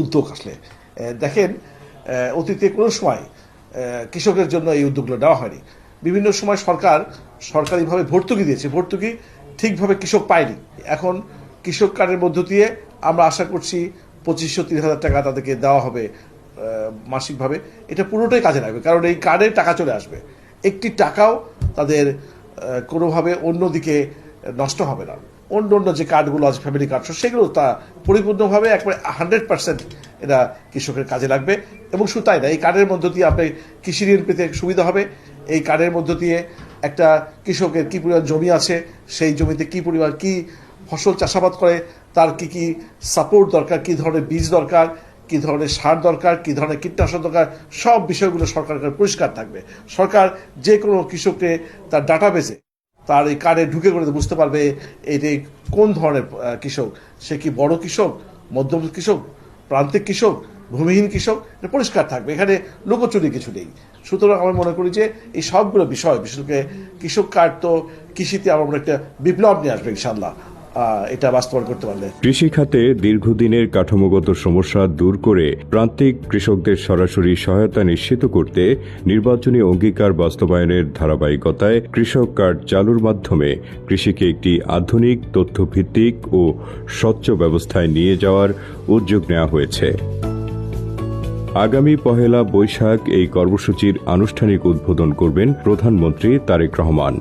উদ্যোগ আসলে দেখেন, অতীতে কোনো সময় কৃষকের জন্য এই উদ্যোগগুলো নেওয়া হয়নি। বিভিন্ন সময় সরকারিভাবে ভর্তুকি দিয়েছে, ভর্তুকি ঠিকভাবে কৃষক পায়নি। এখন কৃষক কার্ডের মধ্য দিয়ে আমরা আশা করছি 2500-30,000 টাকা তাদেরকে দেওয়া হবে মাসিকভাবে। এটা পুরোটাই কাজে লাগবে, কারণ এই কার্ডের টাকা চলে আসবে, একটি টাকাও তাদের কোনোভাবে অন্যদিকে নষ্ট হবে না। অন্য যে কার্ডগুলো আছে, ফ্যামিলি কার্ড, সেগুলো তা পরিপূর্ণভাবে একবারে 100% এটা কৃষকের কাজে লাগবে। এবং শুধু তাই না, এই কার্ডের মধ্য দিয়ে আপনি কৃষি ঋণ পেতে সুবিধা হবে। এই কার্ডের মধ্য দিয়ে একটা কৃষকের কী পরিমাণ জমি আছে, সেই জমিতে কী পরিমাণ কী ফসল চাষাবাদ করে, তার কি কি সাপোর্ট দরকার, কী ধরনের বীজ দরকার, কী ধরনের সার দরকার, কী ধরনের কীটনাশক দরকার, সব বিষয়গুলো সরকারের পরিষ্কার থাকবে। সরকার যে কোনো কৃষককে তার ডাটাবেসে তার এই কার্ডে ঢুকে করে বুঝতে পারবে এটি কোন ধরনের কৃষক, সে কি বড় কৃষক, মধ্যম কৃষক, প্রান্তিক কৃষক, ভূমিহীন কৃষক, এটা পরিষ্কার থাকবে, এখানে লুকোচুরি কিছু নেই। সুতরাং আমি মনে করি যে এই সবগুলো বিষয়, বিশেষ করে কৃষক কার্ড তো কৃষিতে আমার মনে একটা বিপ্লব নিয়ে আসবে ইনশাল্লাহ, এটা বাস্তবায়ন করতে পারলে। কৃষি খাতে দীর্ঘদিনের কাঠামোগত সমস্যা দূর করে প্রান্তিক কৃষকদের সরাসরি সহায়তা নিশ্চিত করতে নির্বাচনী অঙ্গীকার বাস্তবায়নের ধারাবাহিকতায় কৃষক কার্ড চালুর মাধ্যমে কৃষিকে একটি আধুনিক, তথ্যভিত্তিক ও স্বচ্ছ ব্যবস্থায় নিয়ে যাওয়ার উদ্যোগ নেওয়া হয়েছে। আগামী 1 বৈশাখ এই কর্মসূচির আনুষ্ঠানিক উদ্বোধন করবেন প্রধানমন্ত্রী তারেক রহমান।